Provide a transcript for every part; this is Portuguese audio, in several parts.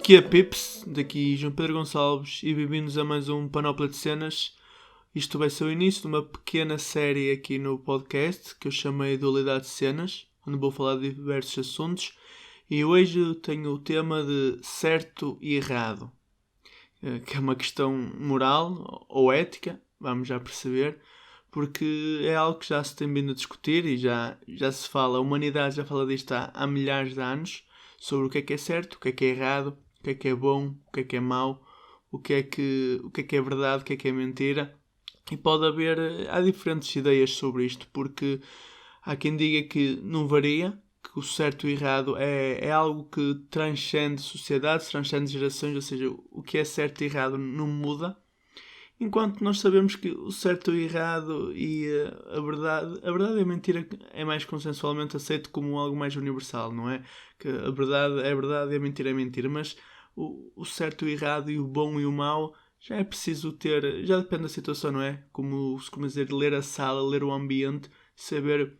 Que é Pips, daqui João Pedro Gonçalves e bem-vindos a mais um Panóplia de Cenas. Isto vai ser o início de uma pequena série aqui no podcast que eu chamei Dualidade de Cenas, onde vou falar de diversos assuntos e hoje tenho o tema de certo e errado, que é uma questão moral ou ética, vamos já perceber, porque é algo que já se tem vindo a discutir e já se fala, a humanidade já fala disto há milhares de anos, sobre o que é certo, o que é errado, o que é bom, o que é mau, o que é verdade, o que é mentira. E pode haver, há diferentes ideias sobre isto, porque há quem diga que não varia, que o certo e o errado é algo que transcende sociedades, transcende gerações, ou seja, o que é certo e errado não muda. Enquanto nós sabemos que o certo e o errado e a verdade e a mentira é mais consensualmente aceito como algo mais universal, não é? Que a verdade e a mentira é mentira, mas o certo e o errado e o bom e o mau já é preciso ter, já depende da situação, não é? Como se costuma dizer, ler a sala, ler o ambiente, saber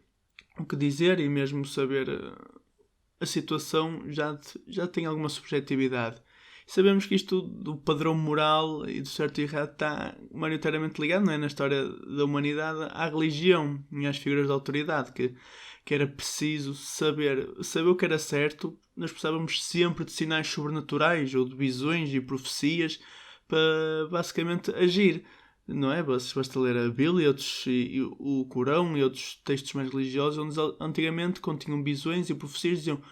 o que dizer e mesmo saber a situação já tem alguma subjetividade. Sabemos que isto do padrão moral e do certo e errado está maioritariamente ligado, não é? Na história da humanidade à religião e às figuras de autoridade, que era preciso saber o que era certo. Nós precisávamos sempre de sinais sobrenaturais ou de visões e profecias para basicamente agir, não é? Basta ler a Bíblia e o Corão e outros textos mais religiosos onde antigamente continham visões e profecias diziam: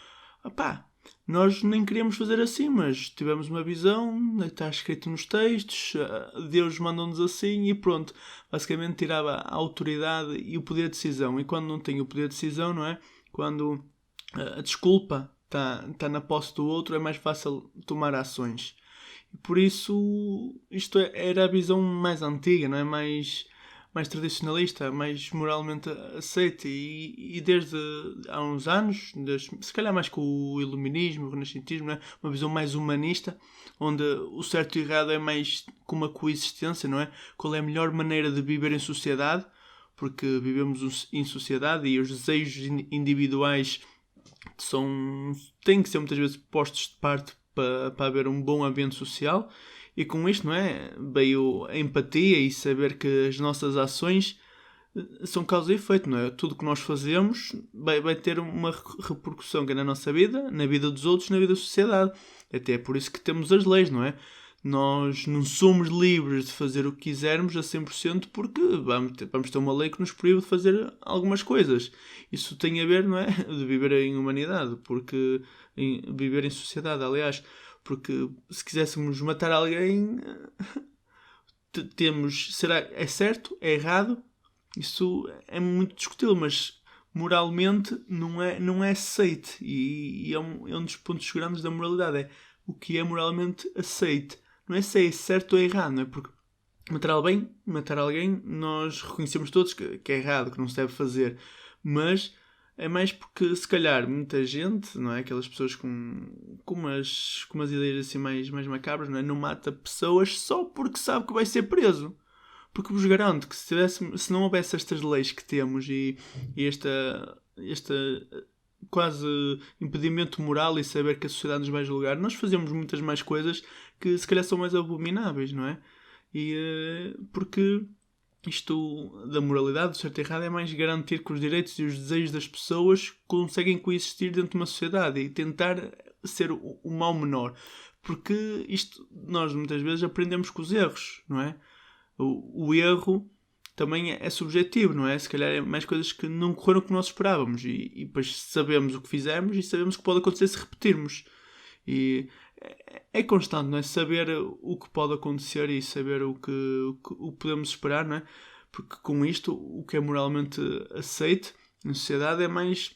opá, nós nem queríamos fazer assim, mas tivemos uma visão, está escrito nos textos, Deus mandou-nos assim e pronto. Basicamente tirava a autoridade e o poder de decisão. E quando não tem o poder de decisão, não é? Quando a desculpa está na posse do outro, é mais fácil tomar ações. E por isso, isto era a visão mais antiga, não é? Mais tradicionalista, mais moralmente aceita e desde há uns anos, se calhar mais com o iluminismo, o renascentismo, não é? Uma visão mais humanista, onde o certo e o errado é mais como uma coexistência, não é? Qual é a melhor maneira de viver em sociedade, porque vivemos em sociedade e os desejos individuais têm que ser muitas vezes postos de parte para haver um bom ambiente social. E com isto, não é? Veio a empatia e saber que as nossas ações são causa e efeito, não é? Tudo que nós fazemos vai ter uma repercussão que é na nossa vida, na vida dos outros, na vida da sociedade. Até é por isso que temos as leis, não é? Nós não somos livres de fazer o que quisermos a 100% porque vamos ter uma lei que nos proíbe de fazer algumas coisas. Isso tem a ver, não é? De viver em humanidade, porque viver em sociedade, aliás. Porque se quiséssemos matar alguém, é certo? É errado? Isso é muito discutível, mas moralmente não é aceite. E é um dos pontos grandes da moralidade. É o que é moralmente aceite. Não é se é certo ou é errado, não é? Porque matar alguém, nós reconhecemos todos que é errado, que não se deve fazer. Mas é mais porque, se calhar, muita gente, não é? Aquelas pessoas com umas ideias assim mais macabras, não é? Não mata pessoas só porque sabe que vai ser preso. Porque vos garanto que se não houvesse estas leis que temos e esta quase impedimento moral e saber que a sociedade nos vai julgar, nós fazemos muitas mais coisas que se calhar são mais abomináveis, não é? E porque isto da moralidade, do certo e errado, é mais garantir que os direitos e os desejos das pessoas conseguem coexistir dentro de uma sociedade e tentar ser o mal menor. Porque isto, nós muitas vezes aprendemos com os erros, não é? O erro também é subjetivo, não é? Se calhar é mais coisas que não correram como nós esperávamos e depois sabemos o que fizemos e sabemos o que pode acontecer se repetirmos. E é constante, não é? Saber o que pode acontecer e saber o que podemos esperar, não é? Porque com isto, o que é moralmente aceito na sociedade é mais,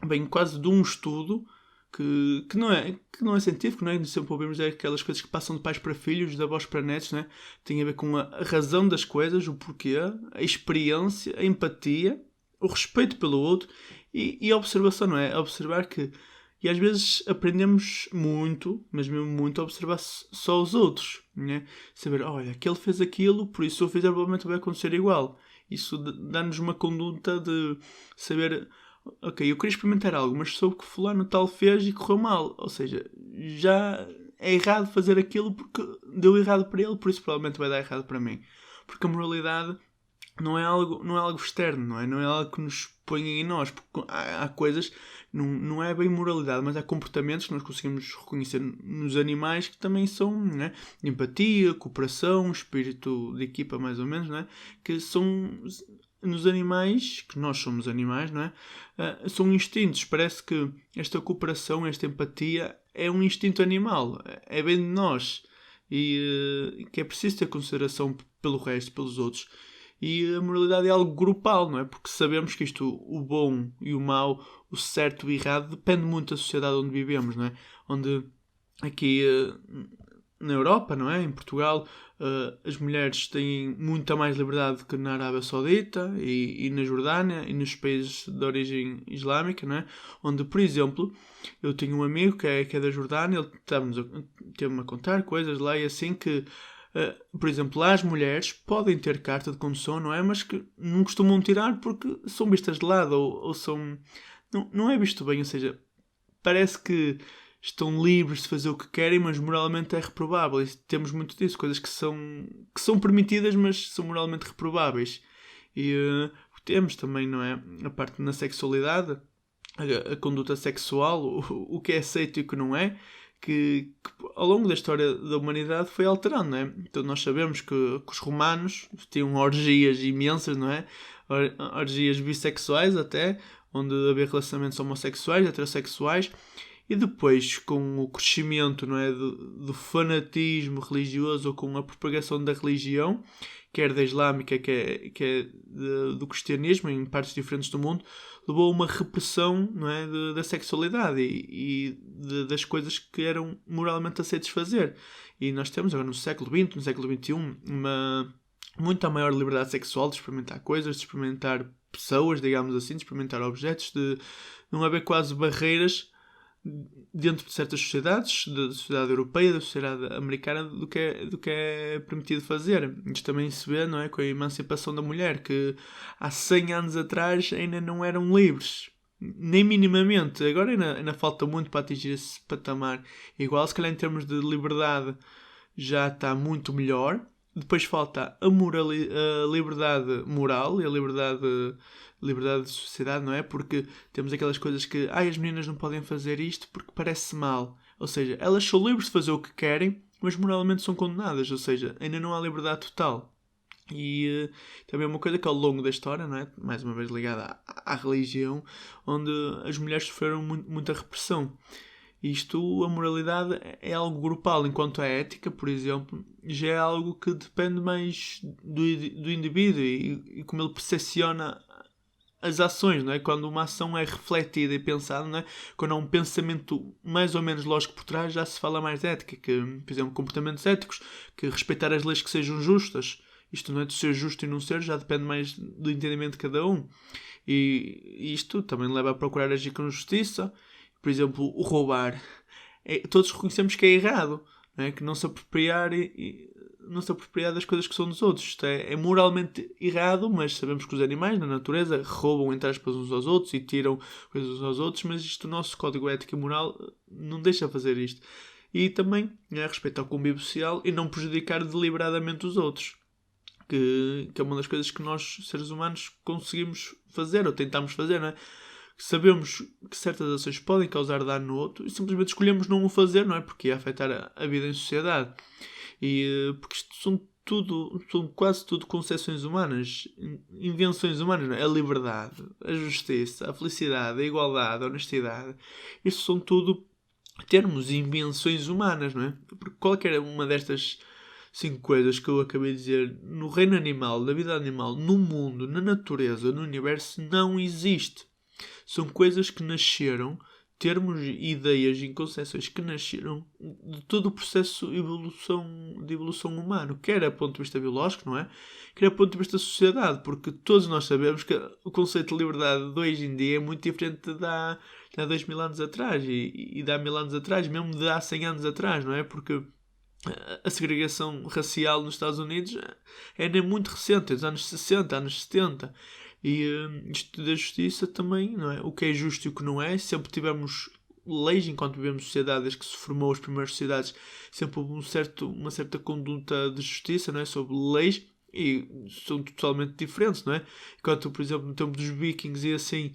bem, quase de um estudo que não é científico, não é? Sempre ouvimos aquelas coisas que passam de pais para filhos, de avós para netos, não é? Tem a ver com a razão das coisas, o porquê, a experiência, a empatia, o respeito pelo outro e a observação, não é? A observar que... E às vezes aprendemos muito, mas mesmo muito, a observar só os outros, né? Saber, olha, aquele fez aquilo, por isso se eu fizer provavelmente vai acontecer igual. Isso dá-nos uma conduta de saber, ok, eu queria experimentar algo, mas soube que fulano tal fez e correu mal. Ou seja, já é errado fazer aquilo porque deu errado para ele, por isso provavelmente vai dar errado para mim. Porque a moralidade não é algo externo, não é? Não é algo que nos ponha em nós. Porque há coisas, não é bem moralidade, mas há comportamentos que nós conseguimos reconhecer nos animais que também são, não é? Empatia, cooperação, espírito de equipa, mais ou menos, não é? Que são nos animais, que nós somos animais, não é? São instintos. Parece que esta cooperação, esta empatia é um instinto animal. É bem de nós. E que é preciso ter consideração pelo resto, pelos outros. E a moralidade é algo grupal, não é? Porque sabemos que o bom e o mau, o certo e o errado, depende muito da sociedade onde vivemos, não é? Onde aqui na Europa, não é? Em Portugal, as mulheres têm muita mais liberdade que na Arábia Saudita e na Jordânia e nos países de origem islâmica, não é? Onde, por exemplo, eu tenho um amigo que é da Jordânia, ele teve-me a contar coisas lá e assim que, por exemplo, lá as mulheres podem ter carta de condução, não é? Mas que não costumam tirar porque são vistas de lado ou são... Não é visto bem, ou seja, parece que estão livres de fazer o que querem, mas moralmente é reprovável. E temos muito disso, coisas que são permitidas, mas são moralmente reprováveis. E temos também, não é? A parte na sexualidade, a conduta sexual, o que é aceito e o que não é, que ao longo da história da humanidade foi alterando, não é? Então nós sabemos que os romanos tinham orgias imensas, não é? Orgias bissexuais até, onde havia relacionamentos homossexuais, heterossexuais, e depois, com o crescimento, não é, do fanatismo religioso ou com a propagação da religião, quer da islâmica, quer do cristianismo, em partes diferentes do mundo, levou a uma repressão, não é, da sexualidade das coisas que eram moralmente aceitas fazer. E nós temos agora no século XX, no século XXI, uma muita maior liberdade sexual de experimentar coisas, de experimentar pessoas, digamos assim, de experimentar objetos, de não haver quase barreiras dentro de certas sociedades, da sociedade europeia, da sociedade americana, do que é permitido fazer. Isto também se vê, não é, com a emancipação da mulher, que há 100 anos atrás ainda não eram livres. Nem minimamente. Agora ainda falta muito para atingir esse patamar. Igual, se calhar em termos de liberdade já está muito melhor. Depois falta a liberdade moral e a liberdade de sociedade, não é? Porque temos aquelas coisas que as meninas não podem fazer isto porque parece mal. Ou seja, elas são livres de fazer o que querem, mas moralmente são condenadas. Ou seja, ainda não há liberdade total. E também é uma coisa que ao longo da história, não é? Mais uma vez ligada à religião, onde as mulheres sofreram muita repressão. Isto, a moralidade é algo grupal, enquanto a ética, por exemplo, já é algo que depende mais do indivíduo e como ele percepciona as ações, não é? Quando uma ação é refletida e pensada, não é? Quando há um pensamento mais ou menos lógico por trás, já se fala mais de ética, que, por exemplo, comportamentos éticos, que respeitar as leis que sejam justas. Isto não é de ser justo e não ser, já depende mais do entendimento de cada um. E isto também leva a procurar agir com justiça. Por exemplo, o roubar. Todos reconhecemos que é errado, não é? Que não se apropriar não se apropriar das coisas que são dos outros. Isto é moralmente errado, mas sabemos que os animais, na natureza, roubam, entre aspas, uns aos outros e tiram coisas uns aos outros, mas isto, o nosso código ético e moral não deixa fazer isto. E também respeitar o convívio social e não prejudicar deliberadamente os outros. Que é uma das coisas que nós, seres humanos, conseguimos fazer ou tentamos fazer, não é? Sabemos que certas ações podem causar dano no outro e simplesmente escolhemos não o fazer, não é? Porque ia afetar a vida em sociedade. E porque isto são quase tudo concepções humanas, invenções humanas, não é? A liberdade, a justiça, a felicidade, a igualdade, a honestidade. Isto são tudo termos e invenções humanas, não é? Porque qualquer uma destas 5 coisas que eu acabei de dizer no reino animal, na vida animal, no mundo, na natureza, no universo, não existe. São coisas que nasceram, termos, ideias e concepções que nasceram de todo o processo de evolução humano, quer a ponto de vista biológico, não é? Quer a ponto de vista da sociedade, porque todos nós sabemos que o conceito de liberdade de hoje em dia é muito diferente de há 2000 anos atrás e de há 1000 anos atrás, mesmo de há 100 anos atrás, não é? Porque a segregação racial nos Estados Unidos é nem muito recente, dos anos 60, anos 70. E isto da justiça também, não é? O que é justo e o que não é. Sempre tivemos leis, enquanto vivemos sociedade, desde que se formou as primeiras sociedades, sempre houve uma certa conduta de justiça, não é? Sobre leis, e são totalmente diferentes, não é? Enquanto, por exemplo, no tempo dos vikings e assim,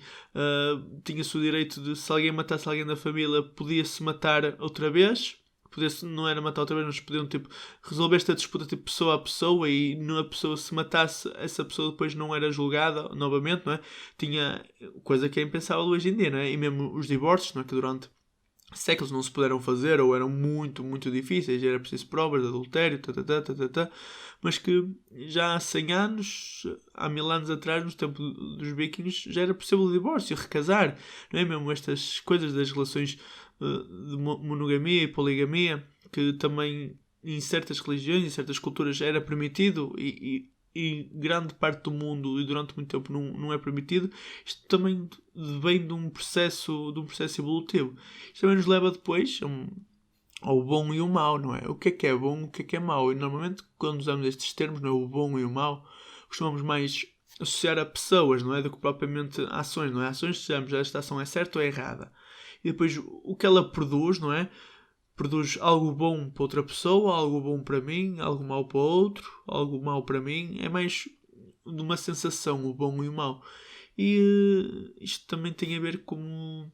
tinha-se o direito de, se alguém matasse alguém da família, podia-se matar outra vez. Não era matar outra vez, mas podiam tipo, resolver esta disputa tipo, pessoa a pessoa, e a pessoa se matasse, essa pessoa depois não era julgada novamente, não é? Tinha coisa que é impensável hoje em dia, não é? E mesmo os divórcios, não é? Que durante séculos não se puderam fazer ou eram muito, muito difíceis, era preciso provas de adultério, mas que já há 100 anos, há 1000 anos atrás, no tempo dos vikings, já era possível o divórcio, recasar, não é? Mesmo estas coisas das relações de monogamia e poligamia, que também em certas religiões, em certas culturas era permitido e grande parte do mundo e durante muito tempo não é permitido. Isto também vem de um processo evolutivo. Isto também nos leva depois ao bom e o mau, não é? O que é bom, o que é mau? E normalmente quando usamos estes termos, não é? O bom e o mau, costumamos mais associar a pessoas, não é? Do que propriamente a ações, não é? Ações, dizemos, esta ação é certa ou é errada. E depois o que ela produz, não é? Produz algo bom para outra pessoa, algo bom para mim, algo mau para outro, algo mau para mim. É mais de uma sensação, o bom e o mau. E isto também tem a ver com,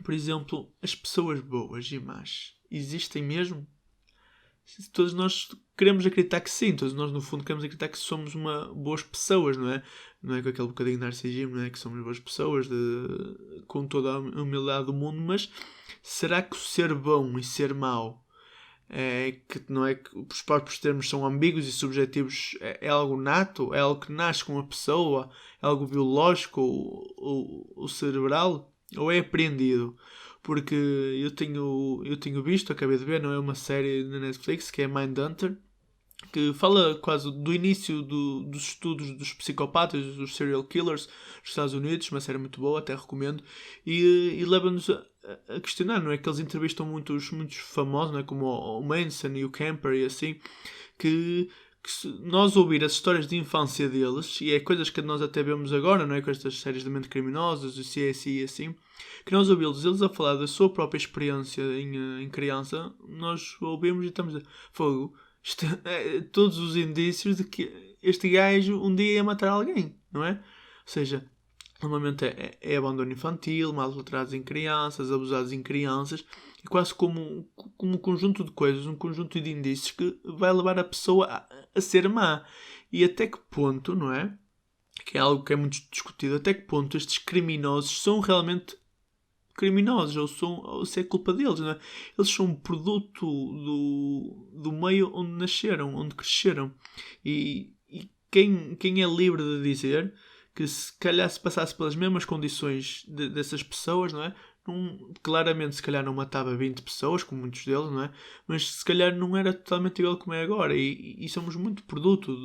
por exemplo, as pessoas boas e más. Existem mesmo? Todos nós queremos acreditar que sim, todos nós no fundo queremos acreditar que somos boas pessoas, não é? Não é com aquele bocadinho de narcisismo, não é? Que somos boas pessoas com toda a humildade do mundo, mas será que o ser bom e ser mau que não é que os próprios termos são ambíguos e subjetivos, é algo nato, é algo que nasce com a pessoa, é algo biológico ou cerebral, ou é aprendido? Porque eu tenho visto, acabei de ver, não é, uma série na Netflix que é Mindhunter, que fala quase do início dos estudos dos psicopatas, dos serial killers dos Estados Unidos, uma série muito boa, até recomendo, e leva-nos a questionar, não é? Que eles entrevistam muitos famosos, não é? Como o Manson e o Camper e assim, que se nós ouvir as histórias de infância deles, e é coisas que nós até vemos agora, não é? Com estas séries de mente criminosas, o CSI e assim, que nós ouvimos eles a falar da sua própria experiência em criança, nós ouvimos e estamos a fogo. Todos os indícios de que este gajo um dia ia matar alguém, não é? Ou seja, normalmente é abandono infantil, maus-tratos em crianças, abusados em crianças, é quase como um conjunto de coisas, um conjunto de indícios que vai levar a pessoa a ser má. E até que ponto, não é? Que é algo que é muito discutido, até que ponto estes criminosos são realmente criminosos, ou se é culpa deles, não é? Eles são um produto do meio onde nasceram, onde cresceram. E quem é livre de dizer que se calhar se passasse pelas mesmas condições dessas pessoas, não é? Claramente se calhar não matava 20 pessoas, como muitos deles, não é? Mas se calhar não era totalmente igual como é agora. E somos muito produto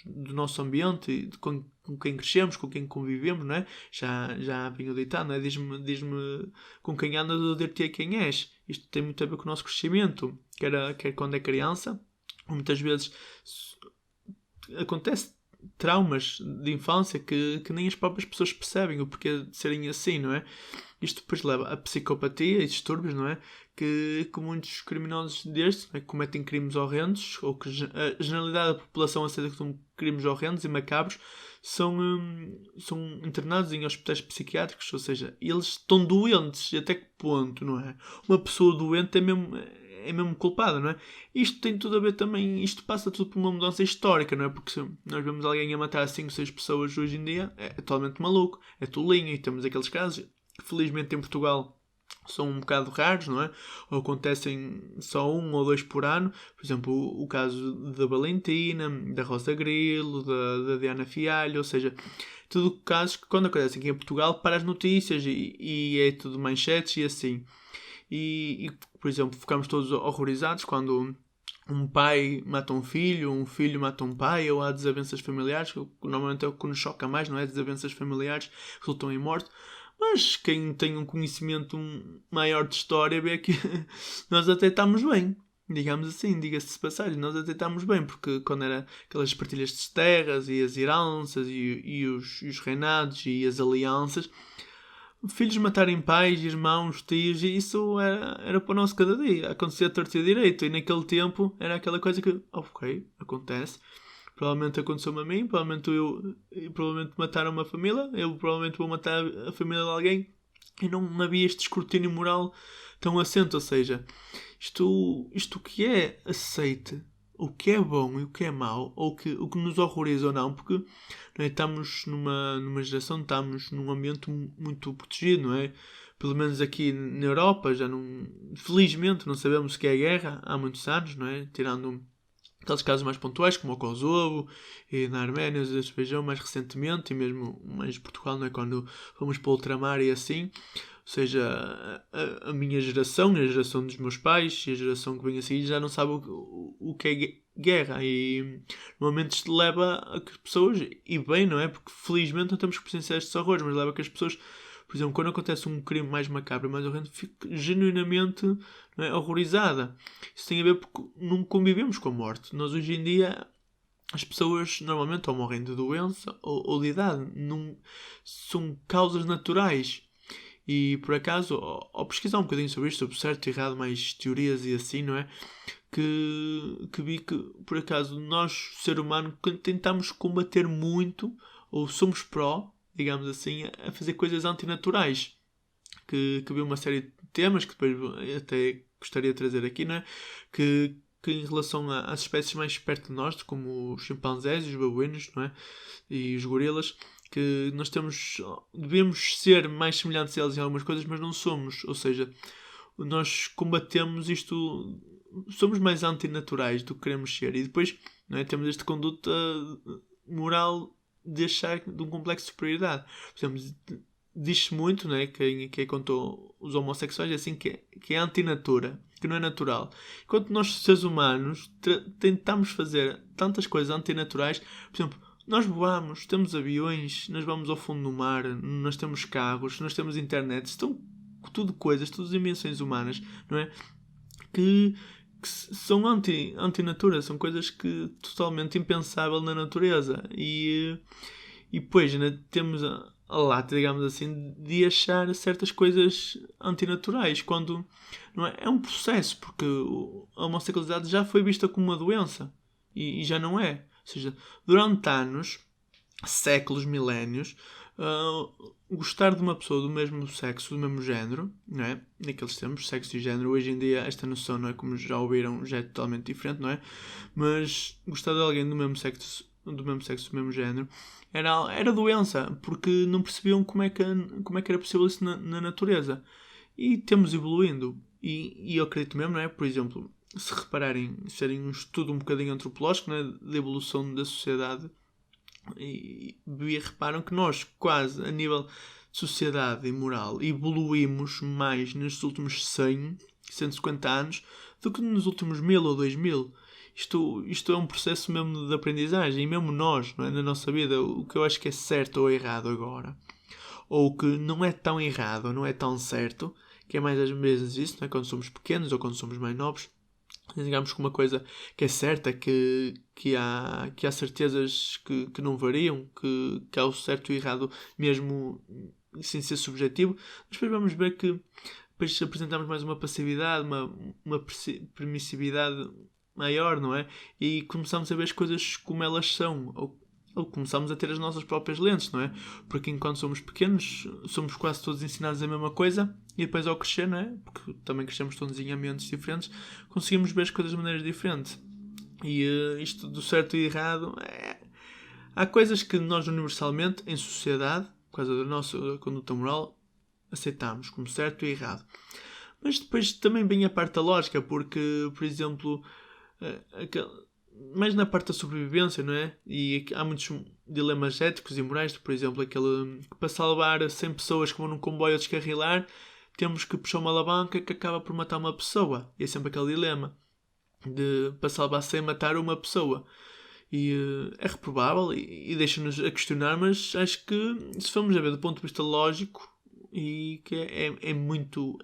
do nosso ambiente, com quem crescemos, com quem convivemos, não é? Já vinha ditado, não é? Diz-me com quem andas, eu dir-te quem és. Isto tem muito a ver com o nosso crescimento, quer quando é criança, muitas vezes acontece traumas de infância que nem as próprias pessoas percebem o porquê de serem assim, não é? Isto depois leva a psicopatia e distúrbios, não é? Que muitos criminosos destes, é? Cometem crimes horrendos, ou que a generalidade da população aceita que são crimes horrendos e macabros, são internados em hospitais psiquiátricos, ou seja, eles estão doentes. E até que ponto, não é? Uma pessoa doente é mesmo culpada, não é? Isto tem tudo a ver também, isto passa tudo por uma mudança histórica, não é? Porque se nós vemos alguém a matar 5 ou 6 pessoas hoje em dia, é totalmente maluco, é tolinho, e temos aqueles casos, felizmente em Portugal, são um bocado raros, não é? Ou acontecem só 1 ou 2 por ano. Por exemplo, o caso da Valentina, da Rosa Grilo, da Diana Fialho, ou seja, tudo casos que quando acontecem aqui em Portugal para as notícias e é tudo manchetes e assim. E, por exemplo, ficamos todos horrorizados quando um pai mata um filho mata um pai, ou há desavenças familiares, que normalmente é o que nos choca mais, não é? Desavenças familiares que resultam em morte. Mas quem tem um conhecimento maior de história vê que nós até estamos bem. Digamos assim, diga-se de passagem, nós até estamos bem, porque quando era aquelas partilhas de terras e as heranças e os reinados e as alianças, filhos matarem pais, irmãos, tios, e isso era para o nosso cada dia. Acontecia a torto e a direito. E naquele tempo era aquela coisa que, ok, acontece. Provavelmente aconteceu-me a mim, provavelmente mataram uma família, eu provavelmente vou matar a família de alguém. E não havia este escrutínio moral tão assente. Ou seja, isto que é aceite, o que é bom e o que é mau, ou o que nos horroriza ou não, porque não é, estamos numa geração, estamos num ambiente muito protegido, não é? Pelo menos aqui na Europa, já não, felizmente não sabemos o que é guerra há muitos anos, não é? Tirando aqueles casos mais pontuais, como o Kosovo, e na Arménia, o Azerbaijão mais recentemente, e mesmo mais Portugal, não é? Quando fomos para o ultramar e assim. Ou seja, a minha geração, a geração dos meus pais e a geração que vem a seguir já não sabe o que é guerra. E normalmente isto leva a que as pessoas, e bem, não é? Porque felizmente não temos que presenciar estes horrores, mas leva a que as pessoas, por exemplo, quando acontece um crime mais macabro, mais horrendo, fique genuinamente, não é, horrorizada. Isso tem a ver porque não convivemos com a morte. Nós hoje em dia, as pessoas normalmente ou morrem de doença ou de idade. Não, são causas naturais. E por acaso, ao pesquisar um bocadinho sobre isto, sobre certo e errado, mais teorias e assim, não é? Que vi que, por acaso, nós, ser humano, tentamos combater muito, ou somos pró, digamos assim, a fazer coisas antinaturais. Que vi uma série de temas que depois até gostaria de trazer aqui, não é? Que em relação às espécies mais perto de nós, como os chimpanzés e os babuínos, não é? E os gorilas, que nós devemos ser mais semelhantes a eles em algumas coisas, mas não somos. Ou seja, nós combatemos isto, somos mais antinaturais do que queremos ser. E depois, não é, temos esta conduta moral de achar de um complexo de superioridade. Por exemplo, diz-se muito, né, quem contou os homossexuais, é assim, que é antinatura, que não é natural. Enquanto nós, seres humanos, tentamos fazer tantas coisas antinaturais. Por exemplo, nós voamos, temos aviões, nós vamos ao fundo do mar, nós temos carros, nós temos internet. Estão tudo coisas, todas invenções humanas, não é? Que são antinatura, são coisas que totalmente impensável na natureza. E depois ainda temos a lata, digamos assim, de achar certas coisas antinaturais, quando não é, é um processo, porque a homossexualidade já foi vista como uma doença e já não é. Ou seja, durante anos, séculos, milénios, gostar de uma pessoa do mesmo sexo, do mesmo género, não é? Naqueles tempos, sexo e género, hoje em dia esta noção, não é, como já ouviram, já é totalmente diferente, não é? Mas gostar de alguém do mesmo sexo, do mesmo género, era doença, porque não percebiam como é que era possível isso na natureza. E temos evoluindo. E eu acredito mesmo, não é? Por exemplo, se repararem, serem um estudo um bocadinho antropológico, não é? Da evolução da sociedade, e reparam que nós, quase a nível de sociedade e moral, evoluímos mais nestes últimos 100, 150 anos do que nos últimos 1000 ou 2000. Isto é um processo mesmo de aprendizagem, e mesmo nós, não é? Na nossa vida, o que eu acho que é certo ou errado agora, ou que não é tão errado ou não é tão certo, que é mais às vezes isso, não é? Quando somos pequenos ou quando somos mais novos, digamos que uma coisa que é certa, que há certezas que não variam, que há o certo e o errado mesmo sem ser subjetivo, mas depois vamos ver que depois apresentamos mais uma passividade, uma permissividade maior, não é? E começamos a ver as coisas como elas são, ou começamos a ter as nossas próprias lentes, não é? Porque enquanto somos pequenos, somos quase todos ensinados a mesma coisa, e depois ao crescer, não é? Porque também crescemos todos em ambientes diferentes, conseguimos ver as coisas de maneiras diferentes. E isto do certo e errado, há coisas que nós universalmente, em sociedade, por causa da nossa conduta moral, aceitamos como certo e errado. Mas depois também vem a parte da lógica, porque, por exemplo, mais na parte da sobrevivência, não é? E há muitos dilemas éticos e morais, por exemplo, aquele que para salvar 100 pessoas que vão num comboio a descarrilar, temos que puxar uma alavanca que acaba por matar uma pessoa. E é sempre aquele dilema de para salvar 100 matar uma pessoa. E é reprovável e deixa-nos a questionar, mas acho que se formos a ver do ponto de vista lógico, e que é muito,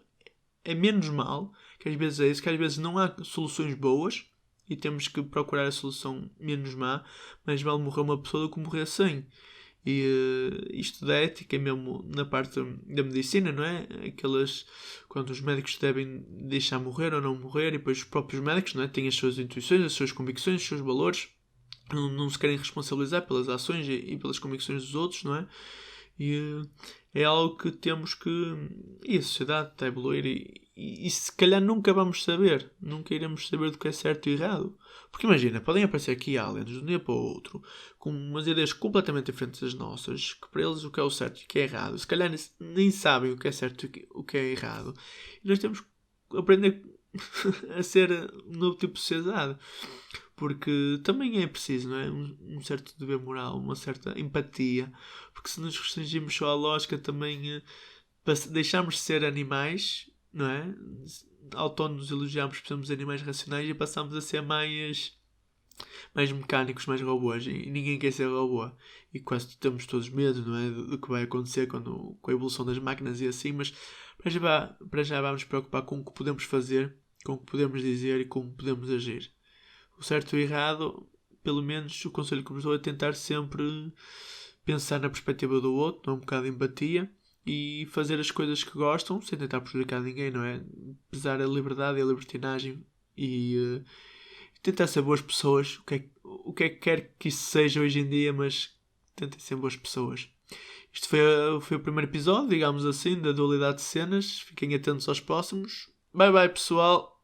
é menos mal, que às vezes é isso, que às vezes não há soluções boas e temos que procurar a solução menos má, mas vale morrer uma pessoa do que morrer 100. E isto da ética, mesmo na parte da medicina, não é? Aquelas, quando os médicos devem deixar morrer ou não morrer, e depois os próprios médicos, não é? Têm as suas intuições, as suas convicções, os seus valores, não se querem responsabilizar pelas ações e pelas convicções dos outros, não é? E é algo que temos que. E a sociedade está a evoluir e se calhar nunca vamos saber. Nunca iremos saber do que é certo e errado. Porque imagina, podem aparecer aqui aliens de um dia para o outro com umas ideias completamente diferentes das nossas, que para eles o que é o certo e o que é errado, se calhar nem sabem o que é certo e o que é errado. E nós temos que aprender a ser um novo tipo de sociedade. Porque também é preciso, não é? Um certo dever moral, uma certa empatia. Porque se nos restringimos só à lógica também, para deixarmos de ser animais, não é? Autónomos elogiamos que somos animais racionais e passamos a ser mais mecânicos, mais robôs. E ninguém quer ser robô. E quase temos todos medo, não é? Do que vai acontecer com a evolução das máquinas e assim. Mas para já vamos preocupar com o que podemos fazer, com o que podemos dizer e como podemos agir. O certo e o errado, pelo menos o conselho que vos dou é tentar sempre pensar na perspectiva do outro, dar um bocado de empatia e fazer as coisas que gostam sem tentar prejudicar ninguém, não é? Pesar a liberdade e a libertinagem e tentar ser boas pessoas, o que é que quer que isso seja hoje em dia, mas tentem ser boas pessoas. Isto foi o primeiro episódio, digamos assim, da dualidade de cenas. Fiquem atentos aos próximos. Bye bye, pessoal!